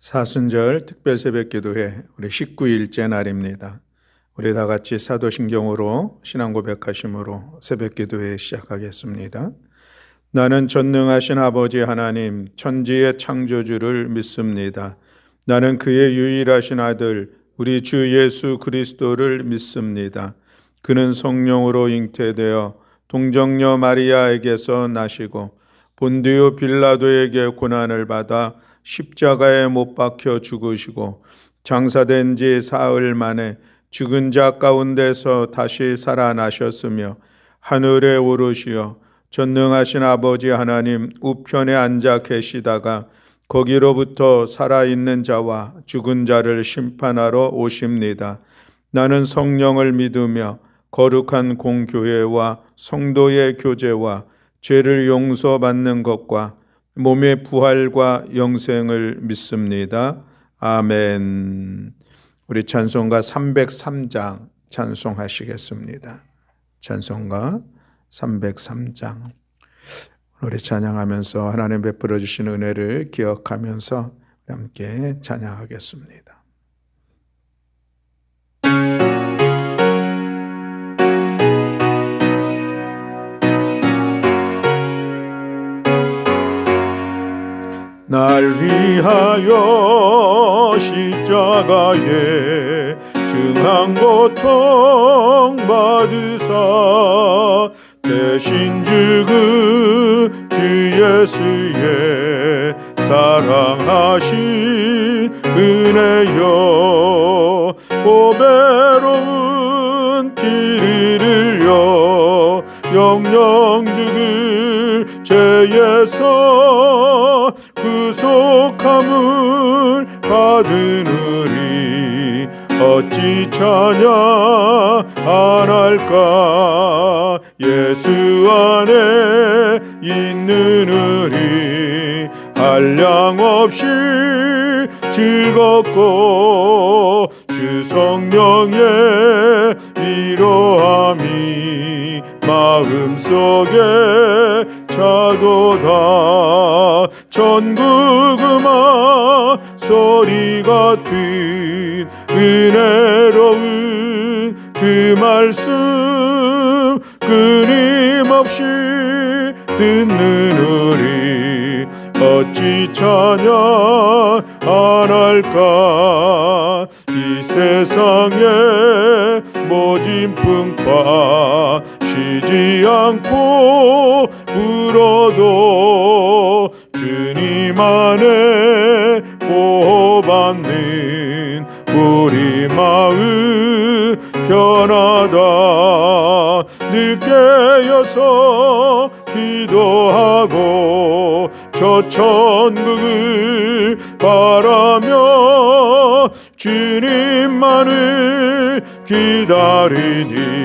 사순절 특별 새벽기도회 우리 19일째 날입니다. 우리 다 같이 사도신경으로 신앙 고백하심으로 새벽기도회 시작하겠습니다. 나는 전능하신 아버지 하나님 천지의 창조주를 믿습니다. 나는 그의 유일하신 아들 우리 주 예수 그리스도를 믿습니다. 그는 성령으로 잉태되어 동정녀 마리아에게서 나시고 본디오 빌라도에게 고난을 받아 십자가에 못 박혀 죽으시고 장사된 지 사흘 만에 죽은 자 가운데서 다시 살아나셨으며 하늘에 오르시어 전능하신 아버지 하나님 우편에 앉아 계시다가 거기로부터 살아있는 자와 죽은 자를 심판하러 오십니다. 나는 성령을 믿으며 거룩한 공교회와 성도의 교제와 죄를 용서받는 것과 몸의 부활과 영생을 믿습니다. 아멘. 우리 찬송가 303장 찬송하시겠습니다. 찬송가 303장. 우리 찬양하면서 하나님 베풀어 주신 은혜를 기억하면서 함께 찬양하겠습니다. 날 위하여 십자가에 중한 고통 받으사 대신 죽은 주 예수의 사랑하신 은혜여 보배로운 피를 흘려 영영 죽을 죄에서 구속함을 받으느니 어찌 찬양 안 할까. 예수 안에 있는 우리 한량없이 즐겁고 주 성령의 위로함이 마음속에 차도다. 전국 음악 소리 같은 은혜로운 그 말씀 끊임없이 듣는 우리 어찌 찬양 안 할까. 이 세상에 모진 풍파 쉬지 않고 울어도 주님 안에 보호받는 우리 마음 편하다. 늘 깨어서 기도하고 저 천국을 바라며 주님만을 기다리니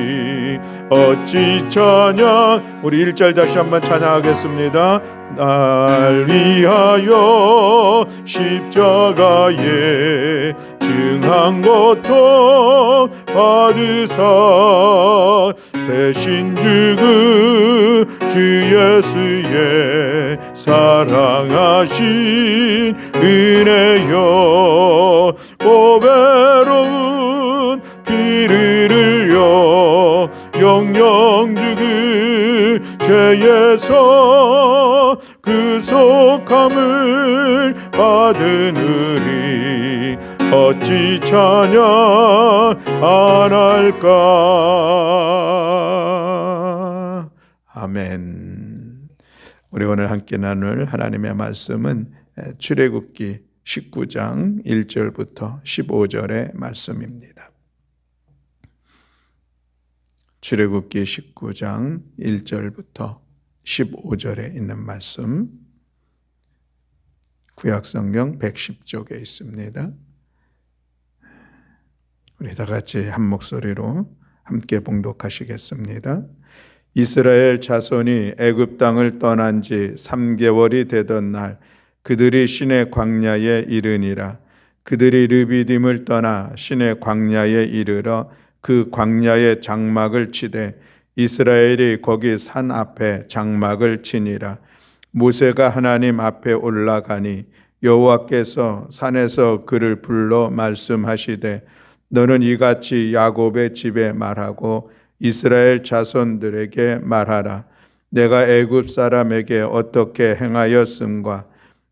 어찌 찬양. 우리 1절 다시 한번 찬양하겠습니다. 날 위하여 십자가에 중한 고통 받으사 대신 죽은 주 예수의 사랑하신 은혜여 보배로운 피를 흘려 영영 죽은 죄에서 구속함을 받으느니 어찌 찬양 안 할까. 아멘. 우리 오늘 함께 나눌 하나님의 말씀은 출애굽기 19장 1절부터 15절의 말씀입니다. 출애굽기 19장 1절부터 15절에 있는 말씀, 구약성경 110쪽에 있습니다. 우리 다 같이 한 목소리로 함께 봉독하시겠습니다. 이스라엘 자손이 애굽 땅을 떠난 지 3개월이 되던 날 그들이 신의 광야에 이르니라. 그들이 르비딤을 떠나 신의 광야에 이르러 그 광야에 장막을 치되 이스라엘이 거기 산 앞에 장막을 치니라. 모세가 하나님 앞에 올라가니 여호와께서 산에서 그를 불러 말씀하시되 너는 이같이 야곱의 집에 말하고 이스라엘 자손들에게 말하라. 내가 애굽 사람에게 어떻게 행하였음과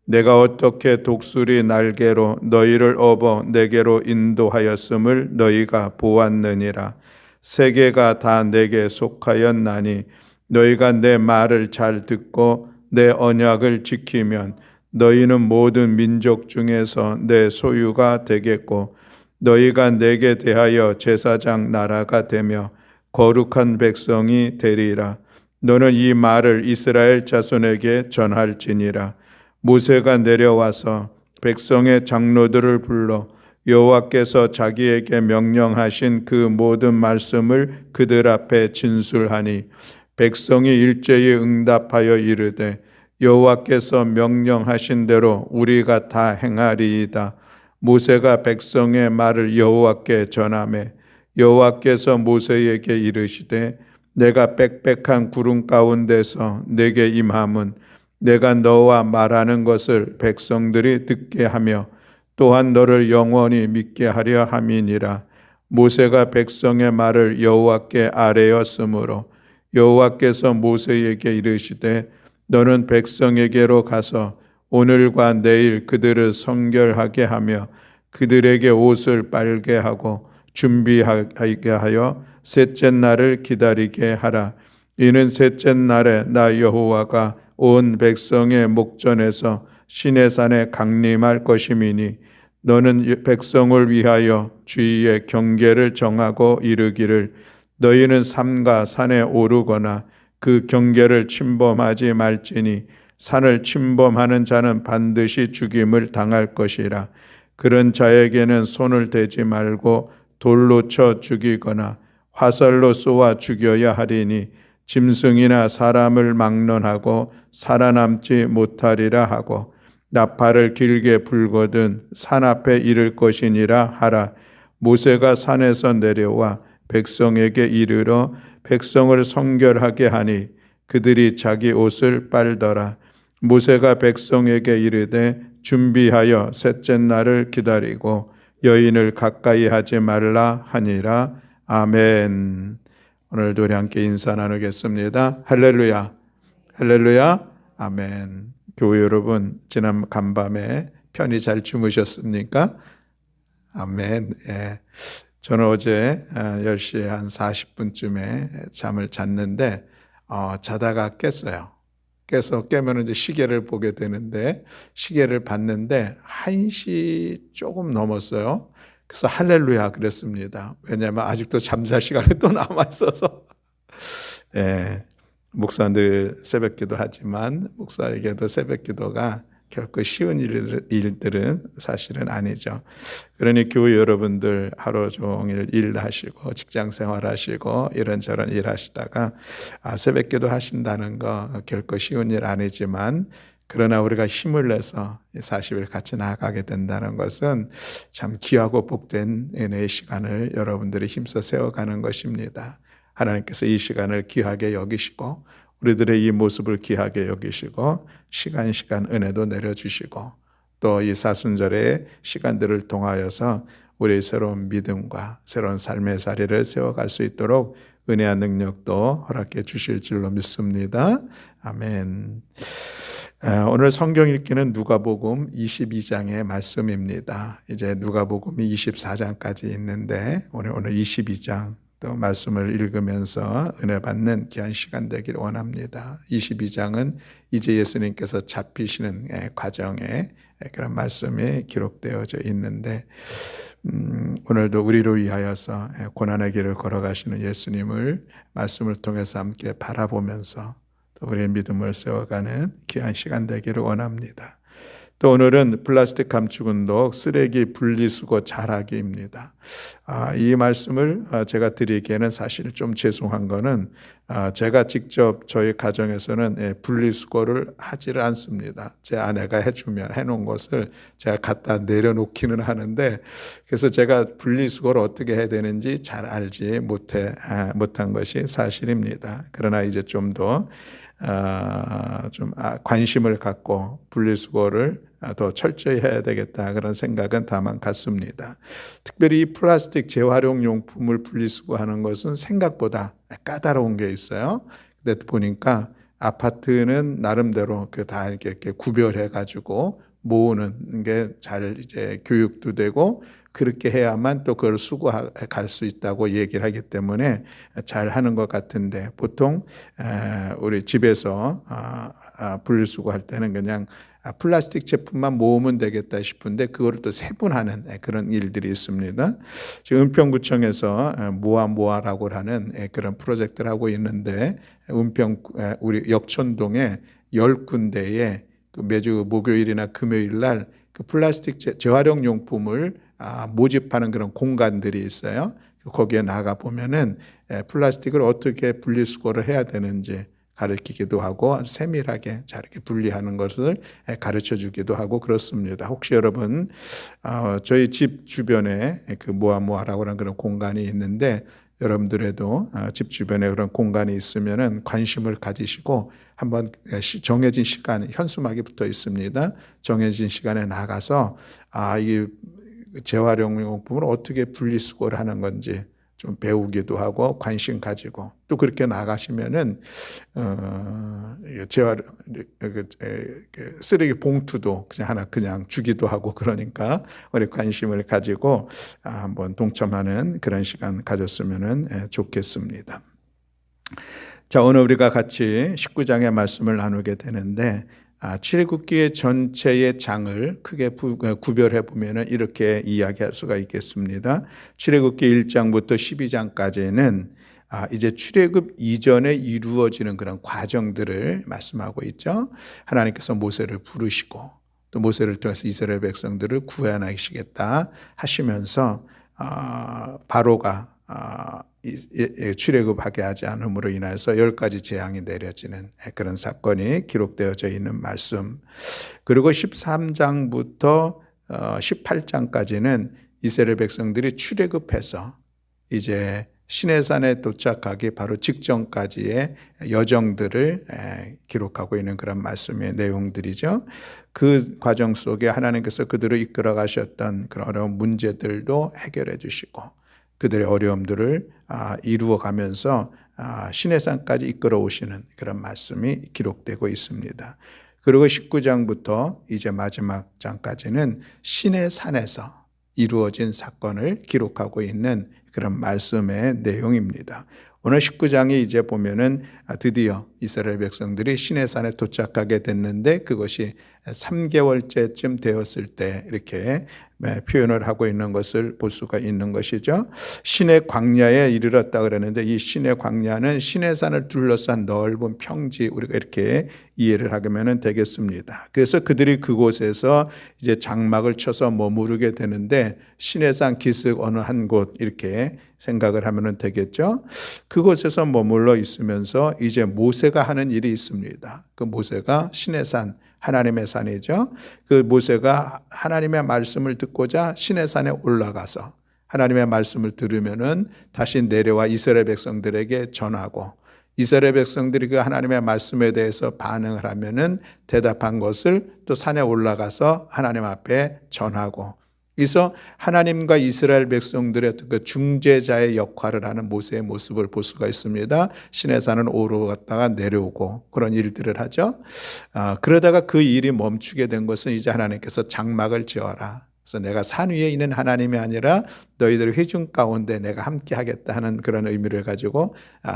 내가 어떻게 독수리 날개로 너희를 업어 내게로 인도하였음을 너희가 보았느니라. 세계가 다 내게 속하였나니 너희가 내 말을 잘 듣고 내 언약을 지키면 너희는 모든 민족 중에서 내 소유가 되겠고 너희가 내게 대하여 제사장 나라가 되며 거룩한 백성이 되리라. 너는 이 말을 이스라엘 자손에게 전할지니라. 모세가 내려와서 백성의 장로들을 불러 여호와께서 자기에게 명령하신 그 모든 말씀을 그들 앞에 진술하니 백성이 일제히 응답하여 이르되 여호와께서 명령하신 대로 우리가 다 행하리이다. 모세가 백성의 말을 여호와께 전하매 여호와께서 모세에게 이르시되 내가 빽빽한 구름 가운데서 내게 임함은 내가 너와 말하는 것을 백성들이 듣게 하며 또한 너를 영원히 믿게 하려 함이니라. 모세가 백성의 말을 여호와께 아뢰었으므로 여호와께서 모세에게 이르시되 너는 백성에게로 가서 오늘과 내일 그들을 성결하게 하며 그들에게 옷을 빨게 하고 준비하게 하여 셋째 날을 기다리게 하라. 이는 셋째 날에 나 여호와가 온 백성의 목전에서 시내산에 강림할 것임이니 너는 백성을 위하여 주위의 경계를 정하고 이르기를 너희는 삼가 산에 오르거나 그 경계를 침범하지 말지니 산을 침범하는 자는 반드시 죽임을 당할 것이라. 그런 자에게는 손을 대지 말고 돌로 쳐 죽이거나 화살로 쏘아 죽여야 하리니 짐승이나 사람을 막론하고 살아남지 못하리라 하고 나팔을 길게 불거든 산 앞에 이를 것이니라 하라. 모세가 산에서 내려와 백성에게 이르러 백성을 성결하게 하니 그들이 자기 옷을 빨더라. 모세가 백성에게 이르되 준비하여 셋째 날을 기다리고 여인을 가까이 하지 말라 하니라. 아멘. 오늘도 우리 함께 인사 나누겠습니다. 할렐루야, 할렐루야, 아멘. 교회 여러분, 지난 간밤에 편히 잘 주무셨습니까? 아멘. 예. 저는 어제 10시에 한 40분쯤에 잠을 잤는데 자다가 깼어요. 깨서 깨면 이제 시계를 보게 되는데 시계를 봤는데 1시 조금 넘었어요. 그래서 할렐루야 그랬습니다. 왜냐하면 아직도 잠잘 시간이 또 남아 있어서. 예, 목사들 새벽기도 하지만 목사에게도 새벽기도가 결코 쉬운 일들은 사실은 아니죠. 그러니 교회 여러분들 하루 종일 일하시고 직장 생활하시고 이런저런 일하시다가 새벽기도 하신다는 거 결코 쉬운 일 아니지만 그러나 우리가 힘을 내서 40일 같이 나아가게 된다는 것은 참 귀하고 복된 은혜의 시간을 여러분들이 힘써 세워가는 것입니다. 하나님께서 이 시간을 귀하게 여기시고 우리들의 이 모습을 귀하게 여기시고 시간 은혜도 내려주시고 또 이 사순절의 시간들을 통하여서 우리의 새로운 믿음과 새로운 삶의 자리를 세워갈 수 있도록 은혜와 능력도 허락해 주실 줄로 믿습니다. 아멘. 오늘 성경 읽기는 누가복음 22장의 말씀입니다. 이제 누가복음이 24장까지 있는데 오늘 22장 또 말씀을 읽으면서 은혜 받는 귀한 시간 되길 원합니다. 22장은 이제 예수님께서 잡히시는 과정에 그런 말씀이 기록되어져 있는데 오늘도 우리를 위하여서 고난의 길을 걸어가시는 예수님을 말씀을 통해서 함께 바라보면서 또 우리의 믿음을 세워가는 귀한 시간 되기를 원합니다. 또 오늘은 플라스틱 감축운동 쓰레기 분리수거 잘하기입니다. 이 말씀을 제가 드리기에는 사실 좀 죄송한 거는 제가 직접 저희 가정에서는 분리수거를 하지를 않습니다. 제 아내가 해놓은 것을 제가 갖다 내려놓기는 하는데 그래서 제가 분리수거를 어떻게 해야 되는지 잘 알지 못한 것이 사실입니다. 그러나 이제 좀 더 좀 관심을 갖고 분리수거를 더 철저히 해야 되겠다 그런 생각은 다만 같습니다. 특별히 이 플라스틱 재활용 용품을 분리수거하는 것은 생각보다 까다로운 게 있어요. 근데 보니까 아파트는 나름대로 다 이렇게 구별해 가지고 모으는 게 잘 이제 교육도 되고 그렇게 해야만 또 그걸 수거할 수 있다고 얘기를 하기 때문에 잘 하는 것 같은데 보통 우리 집에서 분리수거할 때는 그냥 플라스틱 제품만 모으면 되겠다 싶은데 그거를 또 세분하는 그런 일들이 있습니다. 지금 은평구청에서 모아라고 하는 그런 프로젝트를 하고 있는데 우리 역촌동에 10군데에 매주 목요일이나 금요일 날 그 플라스틱 재활용 용품을 모집하는 그런 공간들이 있어요. 거기에 나가 보면은 플라스틱을 어떻게 분리수거를 해야 되는지 가르치기도 하고 세밀하게 잘 이렇게 분리하는 것을 가르쳐 주기도 하고 그렇습니다. 혹시 여러분 저희 집 주변에 그 모아라고 하는 그런 공간이 있는데 여러분들에도 집 주변에 그런 공간이 있으면은 관심을 가지시고 한번 정해진 시간, 현수막이 붙어 있습니다. 정해진 시간에 나가서 이 재활용 용품을 어떻게 분리수거를 하는 건지 좀 배우기도 하고 관심 가지고 또 그렇게 나가시면은 쓰레기 봉투도 그냥 하나 그냥 주기도 하고 그러니까 우리 관심을 가지고 한번 동참하는 그런 시간 가졌으면은 좋겠습니다. 자, 오늘 우리가 같이 19장의 말씀을 나누게 되는데 출애굽기 전체의 장을 크게 구별해 보면 이렇게 이야기할 수가 있겠습니다. 출애굽기 1장부터 12장까지는 이제 출애굽 이전에 이루어지는 그런 과정들을 말씀하고 있죠. 하나님께서 모세를 부르시고 또 모세를 통해서 이스라엘 백성들을 구원하시겠다 하시면서 바로가 출애굽하게 하지 않음으로 인해서 10가지 재앙이 내려지는 그런 사건이 기록되어져 있는 말씀. 그리고 13장부터 18장까지는 이스라엘 백성들이 출애굽해서 이제 시내산에 도착하기 바로 직전까지의 여정들을 기록하고 있는 그런 말씀의 내용들이죠. 그 과정 속에 하나님께서 그들을 이끌어 가셨던 그런 어려운 문제들도 해결해 주시고 그들의 어려움들을 이루어가면서 시내산까지 이끌어 오시는 그런 말씀이 기록되고 있습니다. 그리고 19장부터 이제 마지막 장까지는 시내산에서 이루어진 사건을 기록하고 있는 그런 말씀의 내용입니다. 오늘 19장이 이제 보면은 드디어 이스라엘 백성들이 시내산에 도착하게 됐는데 그것이 3개월째쯤 되었을 때 이렇게 표현을 하고 있는 것을 볼 수가 있는 것이죠. 시내 광야에 이르렀다 그러는데 이 시내 광야는 시내산을 둘러싼 넓은 평지 우리가 이렇게 이해를 하면 되겠습니다. 그래서 그들이 그곳에서 이제 장막을 쳐서 머무르게 되는데 시내산 기슭 어느 한 곳 이렇게 생각을 하면 되겠죠. 그곳에서 머물러 있으면서 이제 모세가 하는 일이 있습니다. 그 모세가 시내산 하나님의 산이죠. 그 모세가 하나님의 말씀을 듣고자 시내산에 올라가서 하나님의 말씀을 들으면은 다시 내려와 이스라엘 백성들에게 전하고 이스라엘 백성들이 그 하나님의 말씀에 대해서 반응을 하면은 대답한 것을 또 산에 올라가서 하나님 앞에 전하고 그래서 하나님과 이스라엘 백성들의 그 중재자의 역할을 하는 모세의 모습을 볼 수가 있습니다. 시내산은 오르갔다가 내려오고 그런 일들을 하죠. 그러다가 그 일이 멈추게 된 것은 이제 하나님께서 장막을 지어라. 그래서 내가 산 위에 있는 하나님이 아니라 너희들 회중 가운데 내가 함께 하겠다 하는 그런 의미를 가지고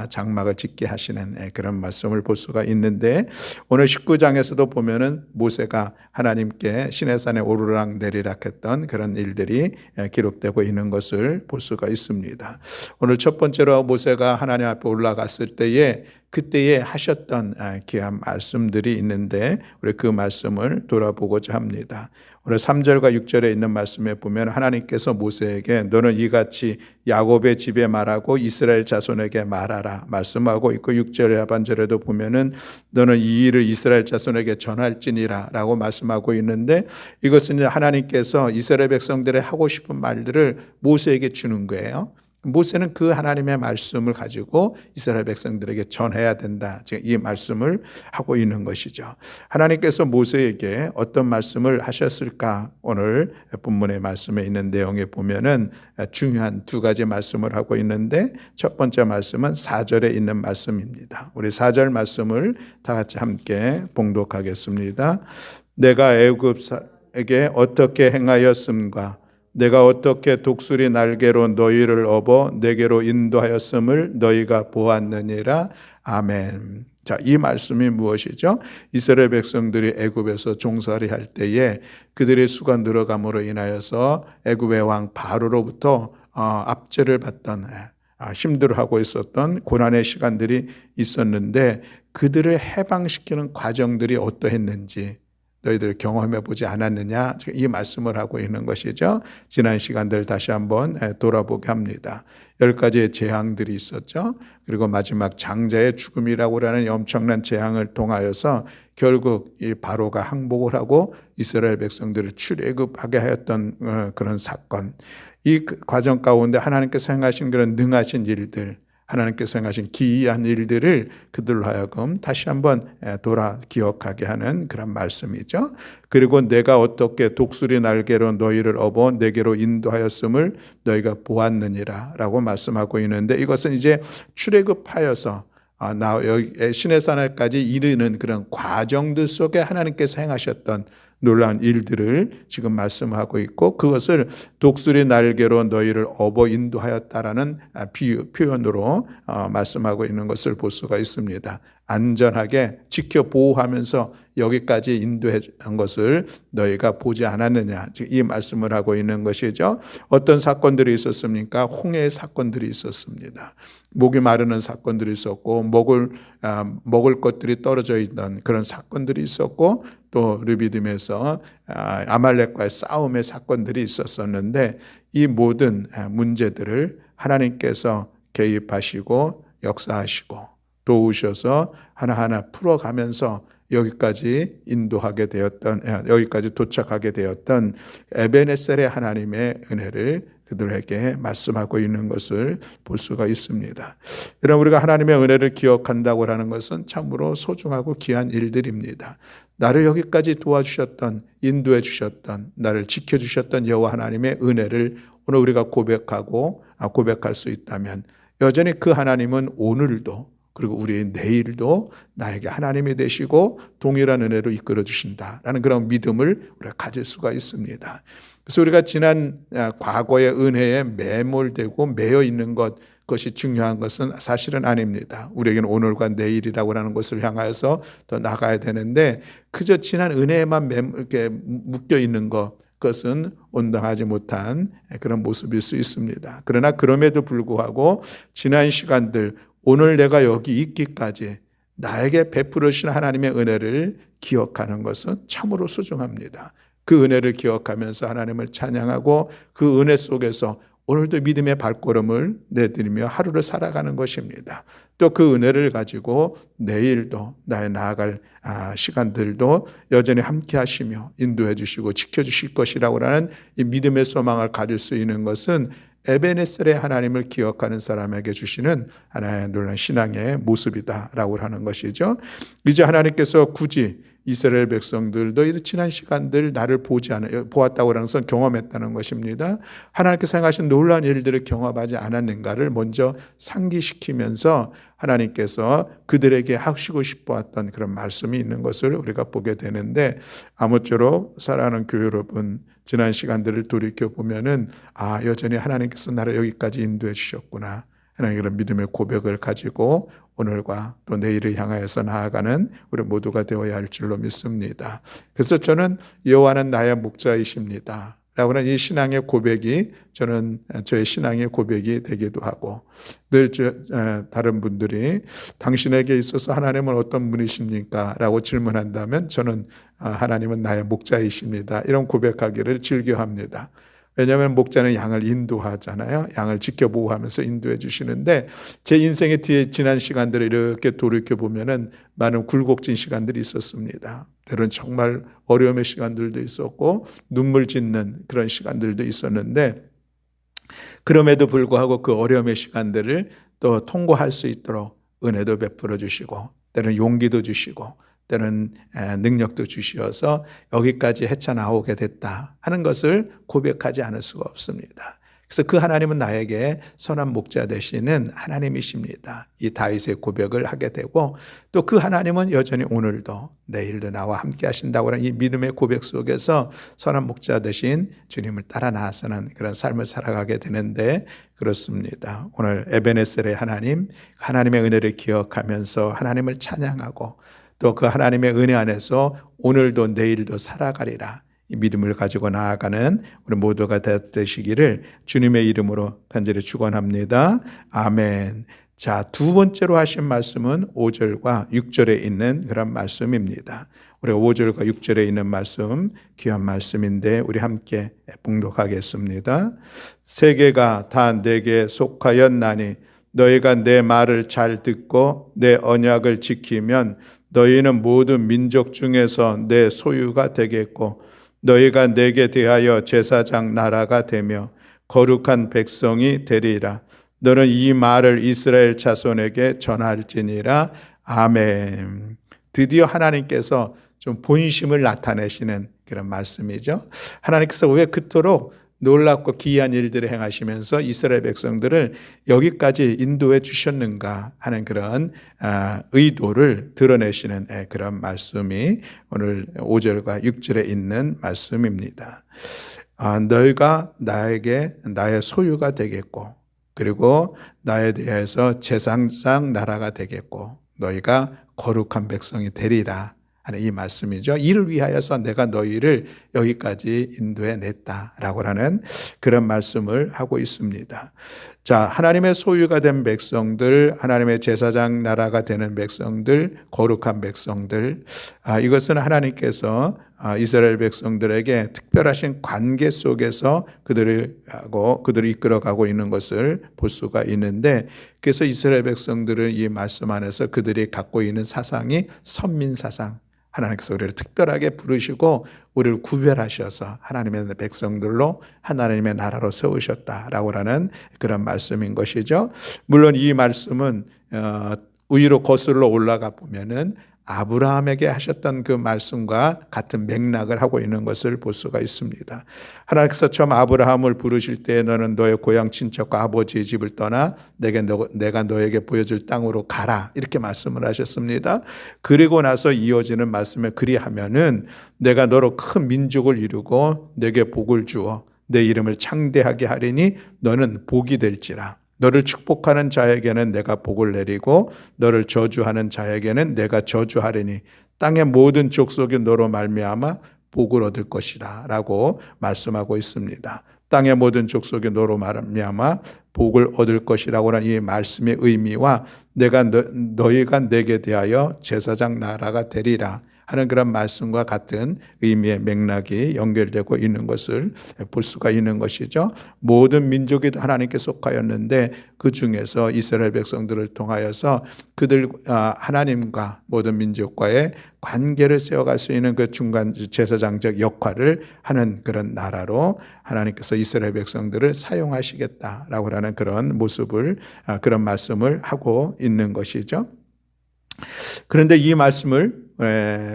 장막을 짓게 하시는 그런 말씀을 볼 수가 있는데 오늘 19장에서도 보면은 모세가 하나님께 시내산에 오르락 내리락 했던 그런 일들이 기록되고 있는 것을 볼 수가 있습니다. 오늘 첫 번째로 모세가 하나님 앞에 올라갔을 때에 그때에 하셨던 귀한 말씀들이 있는데 우리 그 말씀을 돌아보고자 합니다. 오늘 3절과 6절에 있는 말씀에 보면 하나님께서 모세에게 너는 이같이 야곱의 집에 말하고 이스라엘 자손에게 말하라 말씀하고 있고 6절의 하반절에도 보면은 너는 이 일을 이스라엘 자손에게 전할지니라 라고 말씀하고 있는데 이것은 하나님께서 이스라엘 백성들의 하고 싶은 말들을 모세에게 주는 거예요. 모세는 그 하나님의 말씀을 가지고 이스라엘 백성들에게 전해야 된다. 지금 이 말씀을 하고 있는 것이죠. 하나님께서 모세에게 어떤 말씀을 하셨을까? 오늘 본문의 말씀에 있는 내용에 보면은 중요한 두 가지 말씀을 하고 있는데, 첫 번째 말씀은 4절에 있는 말씀입니다. 우리 4절 말씀을 다 같이 함께 봉독하겠습니다. 내가 애굽에게 어떻게 행하였음과 내가 어떻게 독수리 날개로 너희를 업어 내게로 인도하였음을 너희가 보았느니라. 아멘. 자, 이 말씀이 무엇이죠? 이스라엘 백성들이 애굽에서 종살이 할 때에 그들의 수가 늘어감으로 인하여서 애굽의 왕 바로로부터 압제를 받던, 힘들어하고 있었던 고난의 시간들이 있었는데, 그들을 해방시키는 과정들이 어떠했는지 너희들 경험해 보지 않았느냐? 이 말씀을 하고 있는 것이죠. 지난 시간들 다시 한번 돌아보게 합니다. 10가지의 재앙들이 있었죠. 그리고 마지막 장자의 죽음이라고 하는 엄청난 재앙을 통하여서 결국 이 바로가 항복을 하고 이스라엘 백성들을 출애굽하게 하였던 그런 사건. 이 과정 가운데 하나님께서 행하신 그런 능하신 일들, 하나님께서 행하신 기이한 일들을 그들로 하여금 다시 한번 돌아 기억하게 하는 그런 말씀이죠. 그리고 내가 어떻게 독수리 날개로 너희를 업어 내게로 인도하였음을 너희가 보았느니라 라고 말씀하고 있는데, 이것은 이제 출애굽하여서 시내산에까지 이르는 그런 과정들 속에 하나님께서 행하셨던 놀라운 일들을 지금 말씀하고 있고, 그것을 독수리 날개로 너희를 업어 인도하였다라는 표현으로 말씀하고 있는 것을 볼 수가 있습니다. 안전하게 지켜 보호하면서 여기까지 인도한 것을 너희가 보지 않았느냐, 이 말씀을 하고 있는 것이죠. 어떤 사건들이 있었습니까? 홍해의 사건들이 있었습니다. 목이 마르는 사건들이 있었고, 먹을 것들이 떨어져 있던 그런 사건들이 있었고, 또 르비딤에서 아말렉과의 싸움의 사건들이 있었었는데, 이 모든 문제들을 하나님께서 개입하시고 역사하시고 도우셔서 하나하나 풀어가면서 여기까지 인도하게 되었던, 여기까지 도착하게 되었던 에베네셀의 하나님의 은혜를 그들에게 말씀하고 있는 것을 볼 수가 있습니다. 여러분, 우리가 하나님의 은혜를 기억한다고 하는 것은 참으로 소중하고 귀한 일들입니다. 나를 여기까지 도와주셨던, 인도해 주셨던, 나를 지켜주셨던 여호와 하나님의 은혜를 오늘 우리가 고백할 수 있다면, 여전히 그 하나님은 오늘도, 그리고 우리의 내일도 나에게 하나님이 되시고 동일한 은혜로 이끌어 주신다라는 그런 믿음을 우리가 가질 수가 있습니다. 그래서 우리가 지난 과거의 은혜에 매몰되고 매여 있는 그것이 중요한 것은 사실은 아닙니다. 우리에게는 오늘과 내일이라고 하는 것을 향하여서 더 나가야 되는데, 그저 지난 은혜에만 이렇게 묶여 있는 그것은 온당하지 못한 그런 모습일 수 있습니다. 그러나 그럼에도 불구하고 지난 시간들, 오늘 내가 여기 있기까지 나에게 베풀어 주신 하나님의 은혜를 기억하는 것은 참으로 소중합니다. 그 은혜를 기억하면서 하나님을 찬양하고 그 은혜 속에서 오늘도 믿음의 발걸음을 내드리며 하루를 살아가는 것입니다. 또 그 은혜를 가지고 내일도 나의 나아갈 시간들도 여전히 함께 하시며 인도해 주시고 지켜주실 것이라고 하는 이 믿음의 소망을 가질 수 있는 것은 에베네셀의 하나님을 기억하는 사람에게 주시는 하나의 놀라운 신앙의 모습이다라고 하는 것이죠. 이제 하나님께서 굳이 이스라엘 백성들도 지난 시간들 나를 보았다고 하는 것은 경험했다는 것입니다. 하나님께서 행하신 놀라운 일들을 경험하지 않았는가를 먼저 상기시키면서 하나님께서 그들에게 하시고 싶어했던 그런 말씀이 있는 것을 우리가 보게 되는데, 아무쪼록 사랑하는 교회 여러분, 지난 시간들을 돌이켜보면은 여전히 하나님께서 나를 여기까지 인도해 주셨구나 하나님, 그런 믿음의 고백을 가지고 오늘과 또 내일을 향하여서 나아가는 우리 모두가 되어야 할 줄로 믿습니다. 그래서 저는 여호와는 나의 목자이십니다 라고 하는 이 신앙의 고백이 저는 저의 신앙의 고백이 되기도 하고, 늘 다른 분들이 당신에게 있어서 하나님은 어떤 분이십니까? 라고 질문한다면 저는 하나님은 나의 목자이십니다 이런 고백하기를 즐겨합니다. 왜냐하면 목자는 양을 인도하잖아요. 양을 지켜보호하면서 인도해 주시는데, 제 인생의 뒤에 지난 시간들을 이렇게 돌이켜보면 많은 굴곡진 시간들이 있었습니다. 때로는 정말 어려움의 시간들도 있었고 눈물 짓는 그런 시간들도 있었는데, 그럼에도 불구하고 그 어려움의 시간들을 또 통과할 수 있도록 은혜도 베풀어 주시고 때로는 용기도 주시고 때로는 능력도 주시어서 여기까지 헤쳐나오게 됐다 하는 것을 고백하지 않을 수가 없습니다. 그래서 그 하나님은 나에게 선한 목자 되시는 하나님이십니다. 이 다윗의 고백을 하게 되고 또 그 하나님은 여전히 오늘도 내일도 나와 함께 하신다고 하는 이 믿음의 고백 속에서 선한 목자 되신 주님을 따라 나아서는 그런 삶을 살아가게 되는데 그렇습니다. 오늘 에베네셀의 하나님, 하나님의 은혜를 기억하면서 하나님을 찬양하고 또 그 하나님의 은혜 안에서 오늘도 내일도 살아가리라. 이 믿음을 가지고 나아가는 우리 모두가 되시기를 주님의 이름으로 간절히 축원합니다. 아멘. 자, 두 번째로 하신 말씀은 5절과 6절에 있는 그런 말씀입니다. 우리가 5절과 6절에 있는 말씀, 귀한 말씀인데 우리 함께 봉독하겠습니다. 세계가 다 내게 속하였나니 너희가 내 말을 잘 듣고 내 언약을 지키면 너희는 모든 민족 중에서 내 소유가 되겠고 너희가 내게 대하여 제사장 나라가 되며 거룩한 백성이 되리라. 너는 이 말을 이스라엘 자손에게 전할지니라. 아멘. 드디어 하나님께서 좀 본심을 나타내시는 그런 말씀이죠. 하나님께서 왜 그토록 놀랍고 기이한 일들을 행하시면서 이스라엘 백성들을 여기까지 인도해 주셨는가 하는 그런 의도를 드러내시는 그런 말씀이 오늘 5절과 6절에 있는 말씀입니다. 너희가 나에게 나의 소유가 되겠고 그리고 나에 대해서 제사장 나라가 되겠고 너희가 거룩한 백성이 되리라 하는 이 말씀이죠. 이를 위하여서 내가 너희를 여기까지 인도해 냈다라고 하는 그런 말씀을 하고 있습니다. 자, 하나님의 소유가 된 백성들, 하나님의 제사장 나라가 되는 백성들, 거룩한 백성들, 이것은 하나님께서 이스라엘 백성들에게 특별하신 관계 속에서 그들을 이끌어가고 있는 것을 볼 수가 있는데, 그래서 이스라엘 백성들은 이 말씀 안에서 그들이 갖고 있는 사상이 선민 사상, 하나님께서 우리를 특별하게 부르시고 우리를 구별하셔서 하나님의 백성들로 하나님의 나라로 세우셨다라고 하는 그런 말씀인 것이죠. 물론 이 말씀은 위로 거슬러 올라가 보면은 아브라함에게 하셨던 그 말씀과 같은 맥락을 하고 있는 것을 볼 수가 있습니다. 하나님께서 처음 아브라함을 부르실 때 너는 너의 고향 친척과 아버지의 집을 떠나 내가 너에게 보여줄 땅으로 가라 이렇게 말씀을 하셨습니다. 그리고 나서 이어지는 말씀에 그리하면은 내가 너로 큰 민족을 이루고 내게 복을 주어 내 이름을 창대하게 하리니 너는 복이 될지라. 너를 축복하는 자에게는 내가 복을 내리고 너를 저주하는 자에게는 내가 저주하리니 땅의 모든 족속이 너로 말미암아 복을 얻을 것이다 라고 말씀하고 있습니다. 땅의 모든 족속이 너로 말미암아 복을 얻을 것이라고 하는 이 말씀의 의미와 너희가 내게 대하여 제사장 나라가 되리라 하는 그런 말씀과 같은 의미의 맥락이 연결되고 있는 것을 볼 수가 있는 것이죠. 모든 민족이 하나님께 속하였는데 그 중에서 이스라엘 백성들을 통하여서 그들 하나님과 모든 민족과의 관계를 세워갈 수 있는 그 중간 제사장적 역할을 하는 그런 나라로 하나님께서 이스라엘 백성들을 사용하시겠다라고 하는 그런 모습을 그런 말씀을 하고 있는 것이죠. 그런데 이 말씀을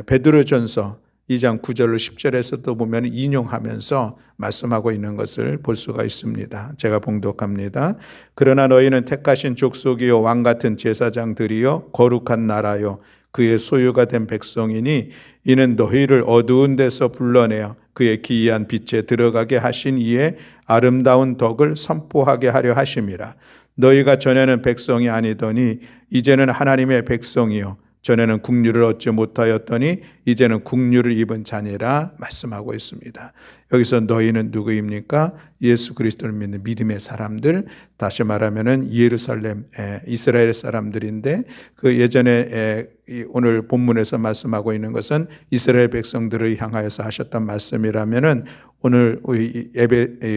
베드로전서 2장 9절로 10절에서도 보면 인용하면서 말씀하고 있는 것을 볼 수가 있습니다. 제가 봉독합니다. 그러나 너희는 택하신 족속이요 왕 같은 제사장들이요 거룩한 나라요 그의 소유가 된 백성이니 이는 너희를 어두운 데서 불러내어 그의 기이한 빛에 들어가게 하신 이의 아름다운 덕을 선포하게 하려 하심이라. 너희가 전에는 백성이 아니더니 이제는 하나님의 백성이요 전에는 국류를 얻지 못하였더니 이제는 국류를 입은 자니라 말씀하고 있습니다. 여기서 너희는 누구입니까? 예수 그리스도를 믿는 믿음의 사람들, 다시 말하면은 예루살렘 이스라엘 사람들인데 그 예전에 오늘 본문에서 말씀하고 있는 것은 이스라엘 백성들을 향하여서 하셨던 말씀이라면은 오늘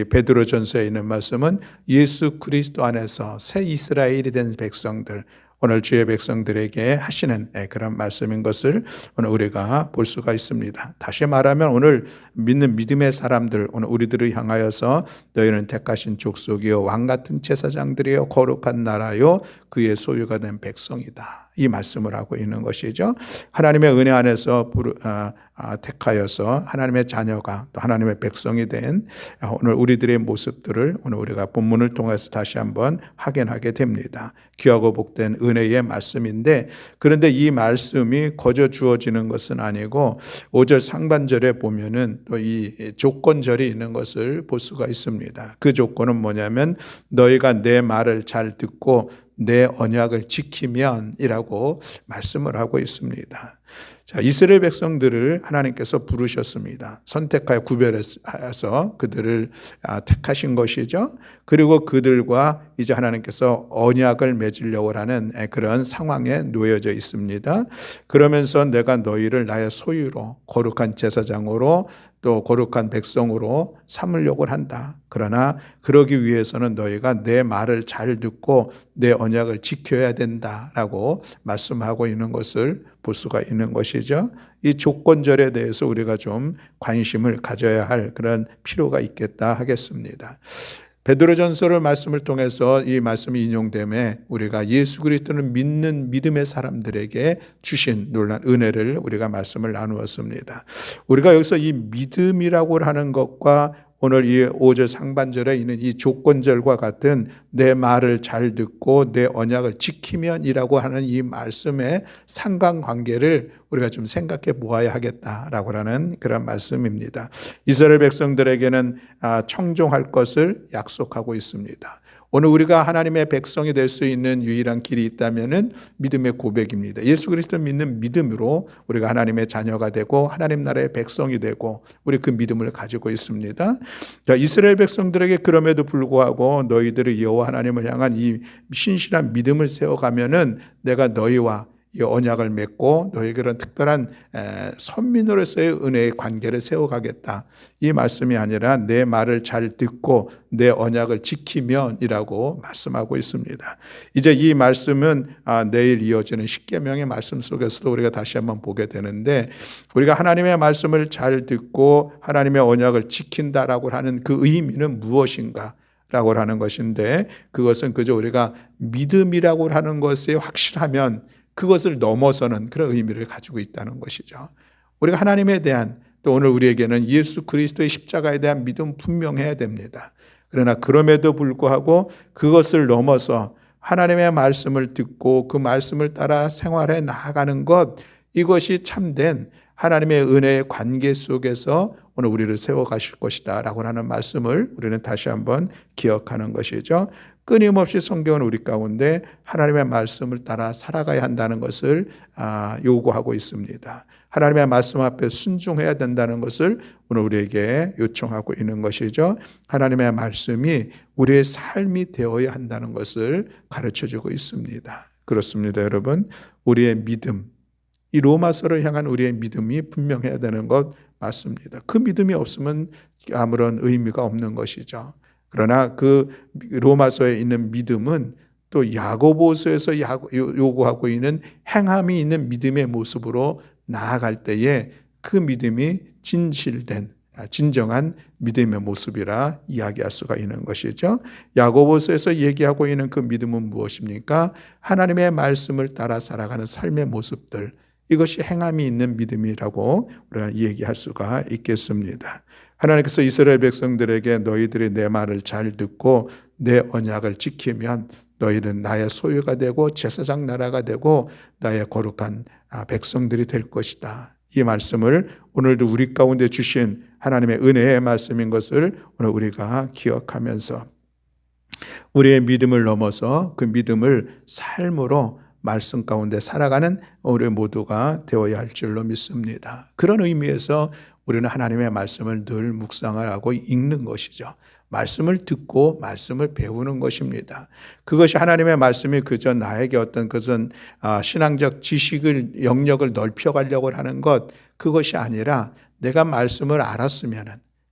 베드로전서에 있는 말씀은 예수 그리스도 안에서 새 이스라엘이 된 백성들, 오늘 주의 백성들에게 하시는 그런 말씀인 것을 오늘 우리가 볼 수가 있습니다. 다시 말하면 오늘 믿는 믿음의 사람들, 오늘 우리들을 향하여서 너희는 택하신 족속이요 왕 같은 제사장들이요 거룩한 나라요 그의 소유가 된 백성이다. 이 말씀을 하고 있는 것이죠. 하나님의 은혜 안에서 택하여서 하나님의 자녀가 또 하나님의 백성이 된 오늘 우리들의 모습들을 오늘 우리가 본문을 통해서 다시 한번 확인하게 됩니다. 귀하고 복된 은혜의 말씀인데, 그런데 이 말씀이 거저 주어지는 것은 아니고 5절 상반절에 보면은 또 이 조건절이 있는 것을 볼 수가 있습니다. 그 조건은 뭐냐면 너희가 내 말을 잘 듣고 내 언약을 지키면이라고 말씀을 하고 있습니다. 자, 이스라엘 백성들을 하나님께서 부르셨습니다. 선택하여 구별해서 그들을 택하신 것이죠. 그리고 그들과 이제 하나님께서 언약을 맺으려고 하는 그런 상황에 놓여져 있습니다. 그러면서 내가 너희를 나의 소유로 거룩한 제사장으로 또 거룩한 백성으로 삼으려고 한다. 그러나 그러기 위해서는 너희가 내 말을 잘 듣고 내 언약을 지켜야 된다라고 말씀하고 있는 것을 볼 수가 있는 것이죠. 이 조건절에 대해서 우리가 좀 관심을 가져야 할 그런 필요가 있겠다 하겠습니다. 베드로전서를 말씀을 통해서 이 말씀이 인용됨에 우리가 예수 그리스도를 믿는 믿음의 사람들에게 주신 놀라운 은혜를 우리가 말씀을 나누었습니다. 우리가 여기서 이 믿음이라고 하는 것과 오늘 이 5절 상반절에 있는 이 조건절과 같은 내 말을 잘 듣고 내 언약을 지키면이라고 하는 이 말씀의 상관관계를 우리가 좀 생각해 보아야 하겠다라고 하는 그런 말씀입니다. 이스라엘 백성들에게는 청종할 것을 약속하고 있습니다. 오늘 우리가 하나님의 백성이 될 수 있는 유일한 길이 있다면은 믿음의 고백입니다. 예수 그리스도를 믿는 믿음으로 우리가 하나님의 자녀가 되고 하나님 나라의 백성이 되고 우리 그 믿음을 가지고 있습니다. 자, 이스라엘 백성들에게 그럼에도 불구하고 너희들이 여호와 하나님을 향한 이 신실한 믿음을 세워가면은 내가 너희와 이 언약을 맺고 너희 그런 특별한 선민으로서의 은혜의 관계를 세워가겠다. 이 말씀이 아니라 내 말을 잘 듣고 내 언약을 지키면이라고 말씀하고 있습니다. 이제 이 말씀은 내일 이어지는 십계명의 말씀 속에서도 우리가 다시 한번 보게 되는데, 우리가 하나님의 말씀을 잘 듣고 하나님의 언약을 지킨다라고 하는 그 의미는 무엇인가? 라고 하는 것인데, 그것은 그저 우리가 믿음이라고 하는 것이 확실하면 그것을 넘어서는 그런 의미를 가지고 있다는 것이죠. 우리가 하나님에 대한, 또 오늘 우리에게는 예수 그리스도의 십자가에 대한 믿음 분명해야 됩니다. 그러나 그럼에도 불구하고 그것을 넘어서 하나님의 말씀을 듣고 그 말씀을 따라 생활해 나아가는 것, 이것이 참된 하나님의 은혜의 관계 속에서 오늘 우리를 세워가실 것이다 라고 하는 말씀을 우리는 다시 한번 기억하는 것이죠. 끊임없이 성경은 우리 가운데 하나님의 말씀을 따라 살아가야 한다는 것을 요구하고 있습니다. 하나님의 말씀 앞에 순종해야 된다는 것을 오늘 우리에게 요청하고 있는 것이죠. 하나님의 말씀이 우리의 삶이 되어야 한다는 것을 가르쳐주고 있습니다. 그렇습니다, 여러분. 우리의 믿음, 이 로마서를 향한 우리의 믿음이 분명해야 되는 것 맞습니다. 그 믿음이 없으면 아무런 의미가 없는 것이죠. 그러나 그 로마서에 있는 믿음은 또 야고보서에서 요구하고 있는 행함이 있는 믿음의 모습으로 나아갈 때에 그 믿음이 진실된 진정한 믿음의 모습이라 이야기할 수가 있는 것이죠. 야고보서에서 얘기하고 있는 그 믿음은 무엇입니까? 하나님의 말씀을 따라 살아가는 삶의 모습들, 이것이 행함이 있는 믿음이라고 우리가 얘기할 수가 있겠습니다. 하나님께서 이스라엘 백성들에게 너희들이 내 말을 잘 듣고 내 언약을 지키면 너희는 나의 소유가 되고 제사장 나라가 되고 나의 거룩한 백성들이 될 것이다. 이 말씀을 오늘도 우리 가운데 주신 하나님의 은혜의 말씀인 것을 오늘 우리가 기억하면서 우리의 믿음을 넘어서 그 믿음을 삶으로 말씀 가운데 살아가는 우리 모두가 되어야 할 줄로 믿습니다. 그런 의미에서 우리는 하나님의 말씀을 늘 묵상을 하고 읽는 것이죠. 말씀을 듣고 말씀을 배우는 것입니다. 그것이 하나님의 말씀이 그저 나에게 어떤 그것은 신앙적 지식을 영역을 넓혀가려고 하는 것, 그것이 아니라 내가 말씀을 알았으면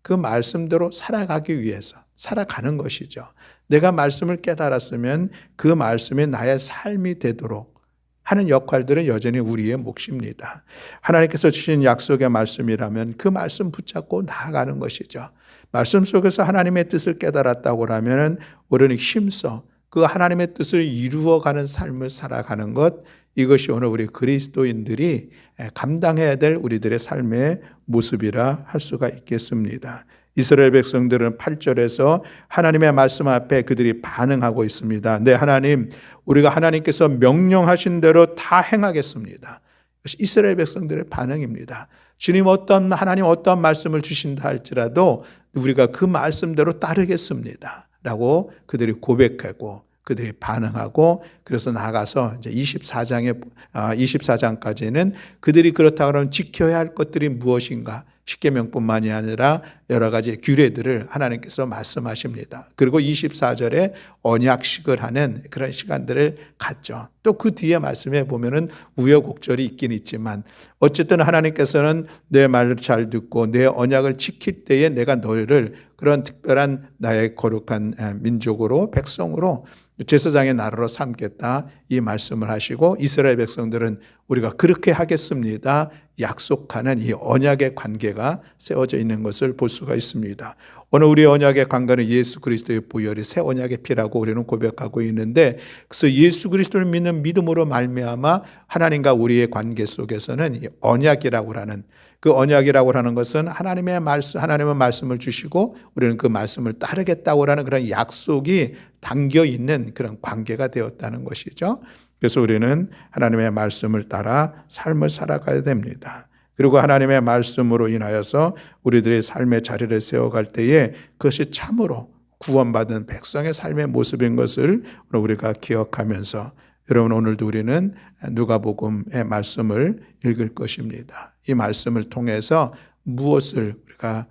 그 말씀대로 살아가기 위해서 살아가는 것이죠. 내가 말씀을 깨달았으면 그 말씀이 나의 삶이 되도록 하는 역할들은 여전히 우리의 몫입니다. 하나님께서 주신 약속의 말씀이라면 그 말씀 붙잡고 나아가는 것이죠. 말씀 속에서 하나님의 뜻을 깨달았다고 하면 우리는 힘써 그 하나님의 뜻을 이루어가는 삶을 살아가는 것, 이것이 오늘 우리 그리스도인들이 감당해야 될 우리들의 삶의 모습이라 할 수가 있겠습니다. 이스라엘 백성들은 8절에서 하나님의 말씀 앞에 그들이 반응하고 있습니다. 네, 하나님, 우리가 하나님께서 명령하신 대로 다 행하겠습니다. 이것이 이스라엘 백성들의 반응입니다. 주님 하나님 어떤 말씀을 주신다 할지라도 우리가 그 말씀대로 따르겠습니다. 라고 그들이 고백하고 그들이 반응하고, 그래서 나가서 이제 24장까지는 그들이 그렇다고 하면 지켜야 할 것들이 무엇인가, 십계명뿐만이 아니라 여러 가지 규례들을 하나님께서 말씀하십니다. 그리고 24절에 언약식을 하는 그런 시간들을 갖죠. 또 그 뒤에 말씀해 보면은 우여곡절이 있긴 있지만 어쨌든 하나님께서는 내 말을 잘 듣고 내 언약을 지킬 때에 내가 너희를 그런 특별한 나의 거룩한 민족으로, 백성으로, 제사장의 나라로 삼겠다, 이 말씀을 하시고, 이스라엘 백성들은 우리가 그렇게 하겠습니다 약속하는 이 언약의 관계가 세워져 있는 것을 볼 수가 있습니다. 오늘 우리의 언약의 관계는 예수 그리스도의 보혈이 새 언약의 피라고 우리는 고백하고 있는데, 그래서 예수 그리스도를 믿는 믿음으로 말미암아 하나님과 우리의 관계 속에서는 이 언약이라고 하는, 그 언약이라고 하는 것은 하나님의 말씀을 주시고 우리는 그 말씀을 따르겠다고 하는 그런 약속이 담겨 있는 그런 관계가 되었다는 것이죠. 그래서 우리는 하나님의 말씀을 따라 삶을 살아가야 됩니다. 그리고 하나님의 말씀으로 인하여서 우리들의 삶의 자리를 세워갈 때에 그것이 참으로 구원받은 백성의 삶의 모습인 것을 우리가 기억하면서, 여러분, 오늘도 우리는 누가복음의 말씀을 읽을 것입니다. 이 말씀을 통해서 무엇을 우리가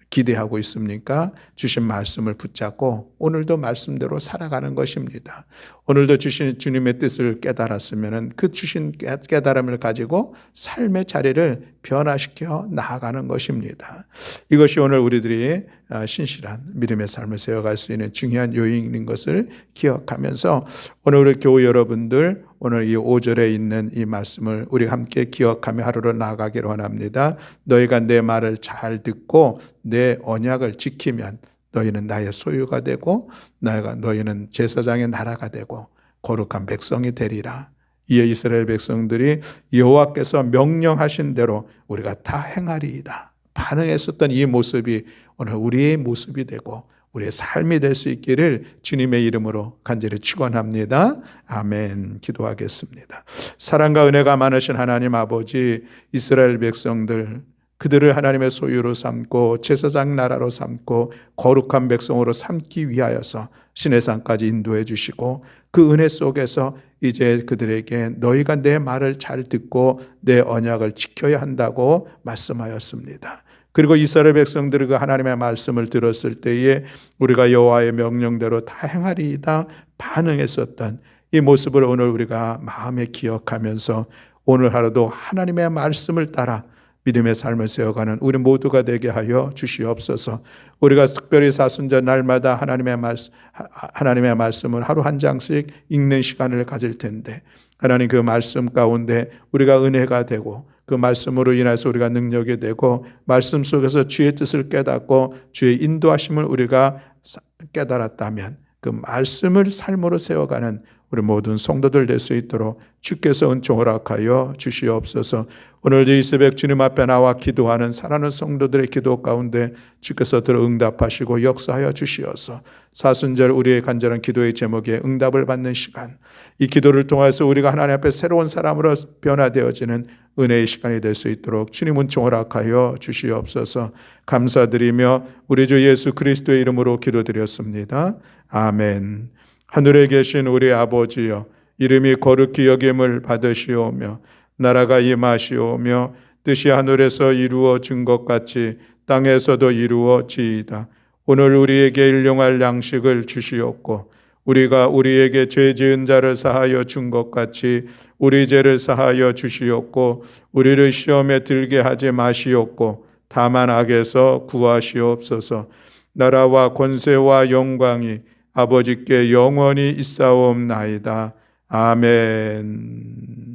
기대하고 있습니까? 주신 말씀을 붙잡고 오늘도 말씀대로 살아가는 것입니다. 오늘도 주신 주님의 뜻을 깨달았으면 그 주신 깨달음을 가지고 삶의 자리를 변화시켜 나아가는 것입니다. 이것이 오늘 우리들이 신실한 믿음의 삶을 세워갈 수 있는 중요한 요인인 것을 기억하면서, 오늘 우리 교우 여러분들, 오늘 이 5절에 있는 이 말씀을 우리 함께 기억하며 하루를 나아가기를 원합니다. 너희가 내 말을 잘 듣고 내 언약을 지키면 너희는 나의 소유가 되고 너희는 제사장의 나라가 되고 거룩한 백성이 되리라. 이에 이스라엘 백성들이 여호와께서 명령하신 대로 우리가 다 행하리이다 반응했었던 이 모습이 오늘 우리의 모습이 되고 우리의 삶이 될 수 있기를 주님의 이름으로 간절히 축원합니다. 아멘. 기도하겠습니다. 사랑과 은혜가 많으신 하나님 아버지, 이스라엘 백성들, 그들을 하나님의 소유로 삼고 제사장 나라로 삼고 거룩한 백성으로 삼기 위하여서 시내산까지 인도해 주시고, 그 은혜 속에서 이제 그들에게 너희가 내 말을 잘 듣고 내 언약을 지켜야 한다고 말씀하였습니다. 그리고 이스라엘 백성들이 그 하나님의 말씀을 들었을 때에 우리가 여호와의 명령대로 다 행하리이다 반응했었던 이 모습을 오늘 우리가 마음에 기억하면서 오늘 하루도 하나님의 말씀을 따라 믿음의 삶을 세워가는 우리 모두가 되게 하여 주시옵소서. 우리가 특별히 사순절 날마다 하나님의 말씀을 하루 한 장씩 읽는 시간을 가질 텐데, 하나님 그 말씀 가운데 우리가 은혜가 되고 그 말씀으로 인해서 우리가 능력이 되고 말씀 속에서 주의 뜻을 깨닫고 주의 인도하심을 우리가 깨달았다면 그 말씀을 삶으로 세워가는 우리 모든 성도들 될 수 있도록 주께서 은총 허락하여 주시옵소서. 오늘도 이 새벽 주님 앞에 나와 기도하는 사랑하는 성도들의 기도 가운데 주께서 들어 응답하시고 역사하여 주시어서 사순절 우리의 간절한 기도의 제목에 응답을 받는 시간, 이 기도를 통해서 우리가 하나님 앞에 새로운 사람으로 변화되어지는 은혜의 시간이 될 수 있도록 주님 은총 허락하여 주시옵소서. 감사드리며 우리 주 예수 그리스도의 이름으로 기도드렸습니다. 아멘. 하늘에 계신 우리 아버지여, 이름이 거룩히 여김을 받으시오며 나라가 임하시오며 뜻이 하늘에서 이루어진 것 같이 땅에서도 이루어지이다. 오늘 우리에게 일용할 양식을 주시옵고 우리가 우리에게 죄 지은 자를 사하여 준 것 같이 우리 죄를 사하여 주시옵고 우리를 시험에 들게 하지 마시옵고 다만 악에서 구하시옵소서. 나라와 권세와 영광이 아버지께 영원히 있사옵나이다. 아멘.